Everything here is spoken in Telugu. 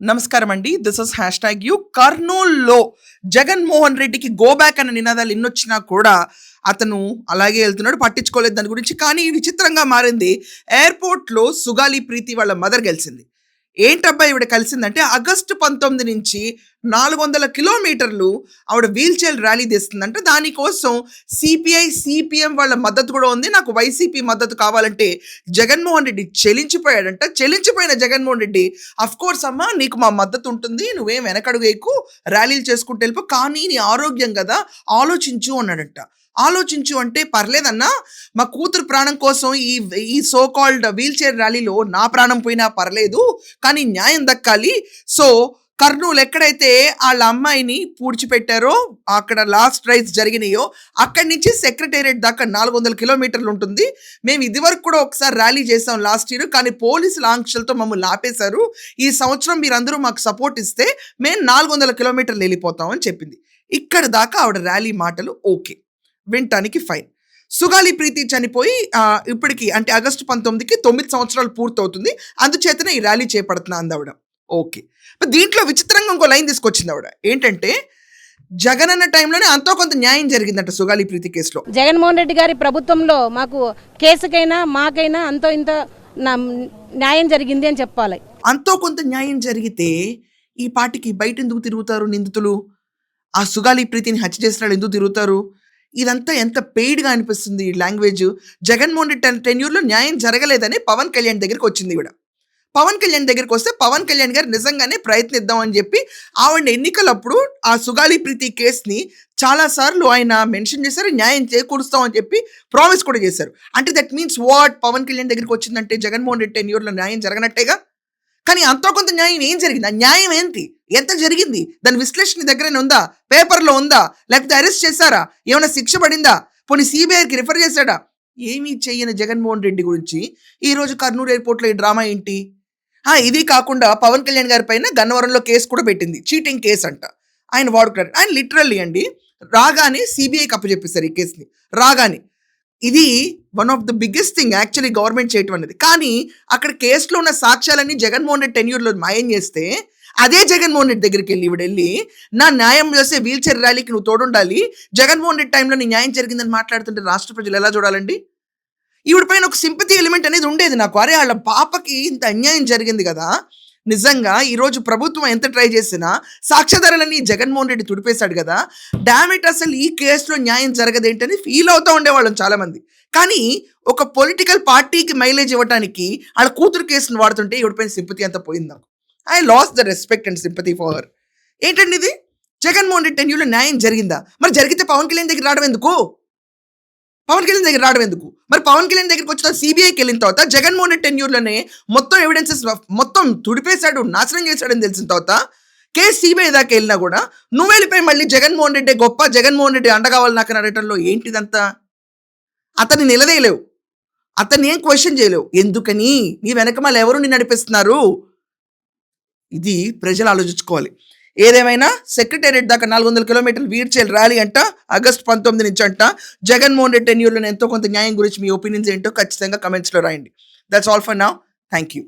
నమస్కారం అండి. This is #U. కర్నూల్లో జగన్మోహన్ రెడ్డికి గో బ్యాక్ అన్న నినాదాలు ఎన్నొచ్చినా కూడా అతను అలాగే వెళ్తున్నాడు, పట్టించుకోలేదు దాని గురించి. కానీ విచిత్రంగా మారింది, ఎయిర్పోర్ట్లో సుగాలి ప్రీతి వాళ్ళ మదర్ గెలిచింది. ఏంటబ్బా ఈవిడ కలిసిందంటే, ఆగస్టు 19 నుంచి 400 కిలోమీటర్లు ఆవిడ వీల్ చైర్ ర్యాలీ తీస్తుందంట. దానికోసం సిపిఐ, సిపిఎం వాళ్ళ మద్దతు కూడా ఉంది. నాకు వైసీపీ మద్దతు కావాలంటే జగన్మోహన్ రెడ్డి చెలించిపోయాడంట. చెలించిపోయిన జగన్మోహన్ రెడ్డి, కోర్స్ అమ్మా నీకు మా మద్దతు ఉంటుంది, నువ్వేం వెనకడుగు వేయకు, ర్యాలీలు చేసుకుంటూ వెళ్ళిపో, కానీ నీ ఆరోగ్యం కదా ఆలోచించు అన్నాడంట. ఆలోచించు అంటే, పర్లేదన్నా మా కూతురు ప్రాణం కోసం ఈ సో కాల్డ్ వీల్ చైర్ ర్యాలీలో నా ప్రాణం పోయినా పర్లేదు, కానీ న్యాయం దక్కాలి. సో కర్నూలు ఎక్కడైతే వాళ్ళ అమ్మాయిని పూడ్చిపెట్టారో, అక్కడ లాస్ట్ రైడ్స్ జరిగినాయో, అక్కడి నుంచి సెక్రటేరియట్ దాకా 400 కిలోమీటర్లు ఉంటుంది. మేము ఇదివరకు కూడా ఒకసారి ర్యాలీ చేసాం లాస్ట్ ఇయర్, కానీ పోలీసుల ఆంక్షలతో మమ్మల్ని ఆపేశారు. ఈ సంవత్సరం మీరందరూ మాకు సపోర్ట్ ఇస్తే మేము 400 కిలోమీటర్లు వెళ్ళిపోతాం అని చెప్పింది. ఇక్కడ దాకా ఆవిడ ర్యాలీ మాటలు ఓకే, వినటానికి ఫైన్. సుగాలి ప్రీతి చనిపోయి ఇప్పటికి అంటే ఆగస్టు 19కి 9 సంవత్సరాలు పూర్తవుతుంది. అందుచేతనే ఈ ర్యాలీ చేపడుతున్నా ఆవిడ. ఓకే, దీంట్లో విచిత్రంగా ఇంకో లైన్ తీసుకొచ్చింది ఆవిడ. ఏంటంటే, జగన్ అన్న టైంలోనే అంతో కొంత న్యాయం జరిగిందంట సుగాలి ప్రీతి కేసులో. జగన్మోహన్ రెడ్డి గారి ప్రభుత్వంలో మాకు కేసుకైనా మాకైనా అంతో ఇంత న్యాయం జరిగింది అని చెప్పాలి. అంతో కొంత న్యాయం జరిగితే ఈ పార్టీకి బయట ఎందుకు తిరుగుతారు నిందితులు? ఆ సుగాలి ప్రీతిని హత్య చేసిన వాళ్ళు ఎందుకు తిరుగుతారు? ఇదంతా ఎంత పెయిడ్గా అనిపిస్తుంది ఈ లాంగ్వేజ్. జగన్మోహన్ రెడ్డి టెన్యూర్లో న్యాయం జరగలేదని పవన్ కళ్యాణ్ దగ్గరికి వచ్చింది ఈవిడ. పవన్ కళ్యాణ్ దగ్గరికి వస్తే పవన్ కళ్యాణ్ గారు నిజంగానే ప్రయత్నిద్దాం అని చెప్పి ఆవిడ ఎన్నికలప్పుడు ఆ సుగాలి ప్రీతి కేసుని చాలాసార్లు ఆయన మెన్షన్ చేశారు, న్యాయం చేకూరుస్తాం అని చెప్పి ప్రామిస్ కూడా చేశారు. అంటే that means what? Pawan Kalyan దగ్గరికి వచ్చిందంటే జగన్మోహన్ రెడ్డి టెన్యూర్లో న్యాయం జరగనట్టేగా. కానీ అంతో కొంత న్యాయం ఏం జరిగింది? ఆ న్యాయం ఏంటి? ఎంత జరిగింది? దాని విశ్లేషణ దగ్గరనే ఉందా? పేపర్లో ఉందా? లేకపోతే అరెస్ట్ చేశారా? ఏమైనా శిక్ష పడిందా? పోనీ సిబిఐకి రిఫర్ చేశాడా? ఏమీ చెయ్యని జగన్మోహన్ రెడ్డి గురించి ఈరోజు కర్నూలు ఎయిర్పోర్ట్లో ఈ డ్రామా ఏంటి? ఇది కాకుండా పవన్ కళ్యాణ్ గారి పైన గన్నవరంలో కేసు కూడా పెట్టింది, చీటింగ్ కేసు అంట. ఆయన వాడుకున్నారు. ఆయన లిటరల్లీ అండి రాగానే సిబిఐకి అప్పచెప్పేశారు ఈ కేసుని. రాగానే ఇది one of the biggest thing actually government చేయటం అనేది. కానీ అక్కడ కేసులో ఉన్న సాక్ష్యాలన్నీ జగన్మోహన్ రెడ్డి టెన్యూర్లో మాయం చేస్తే, అదే జగన్మోహన్ రెడ్డి దగ్గరికి వెళ్ళి నా న్యాయం చేసే వీల్ చైర్ ర్యాలీకి నువ్వు తోడుండాలి, జగన్మోహన్ రెడ్డి టైంలో నీ న్యాయం జరిగిందని మాట్లాడుతుంటే రాష్ట్ర ప్రజలు ఎలా చూడాలండి? ఈవిడ పైన ఒక సింపతి ఎలిమెంట్ అనేది ఉండేది నాకు. అరే వాళ్ళ పాపకి ఇంత అన్యాయం జరిగింది కదా, నిజంగా ఈరోజు ప్రభుత్వం ఎంత ట్రై చేసినా సాక్ష్యాధారాలన్నీ జగన్మోహన్ రెడ్డి తుడిపేశాడు కదా, డామిట్ అసలు ఈ కేసులో న్యాయం జరగదేంటని ఫీల్ అవుతూ ఉండేవాళ్ళం చాలామంది. కానీ ఒక పొలిటికల్ పార్టీకి మైలేజ్ ఇవ్వడానికి వాళ్ళ కూతురు కేసును వాడుతుంటే ఈవిడపైన సింపతి అంతా పోయింది నాకు. I lost the respect and sympathy for her. ఏంటండి ఇది? జగన్మోహన్ రెడ్డి టెన్యూర్లో న్యాయం జరిగిందా? మరి జరిగితే పవన్ కళ్యాణ్ దగ్గర రావడం ఎందుకు? మరి పవన్ కళ్యాణ్ దగ్గరికి వచ్చిన సిబిఐకి వెళ్ళిన తర్వాత జగన్మోహన్ రెడ్డి టెన్యూర్లోనే మొత్తం ఎవిడెన్సెస్ మొత్తం తుడిపేశాడు, నాశనం చేశాడని తెలిసిన తర్వాత కేసు సిబిఐ దాకా వెళ్ళినా కూడా నువ్వు వెళ్ళిపోయి మళ్ళీ జగన్మోహన్ రెడ్డి గొప్ప, జగన్మోహన్ రెడ్డి అండగావాలి నాకు నడటంలో ఏంటిదంతా? అతన్ని నిలదేయలేవు, అతన్ని ఏం క్వశ్చన్ చేయలేవు. ఎందుకని? నీ వెనక మళ్ళీ ఎవరు నిన్ను నడిపిస్తున్నారు? ఇది ప్రజలు ఆలోచించుకోవాలి. ఏదేమైనా సెక్రటేరియట్ దాకా 400 కిలోమీటర్లు వీల్ చైర్ ర్యాలీ అంట, ఆగస్టు 19 నుంచి అంట. జగన్మోహన్ రెడ్డి టెన్యూర్లో ఎంతో కొంత న్యాయం గురించి మీ ఒపీనియన్స్ ఏంటో ఖచ్చితంగా కమెంట్స్లో రాయండి. That's all for now. Thank you.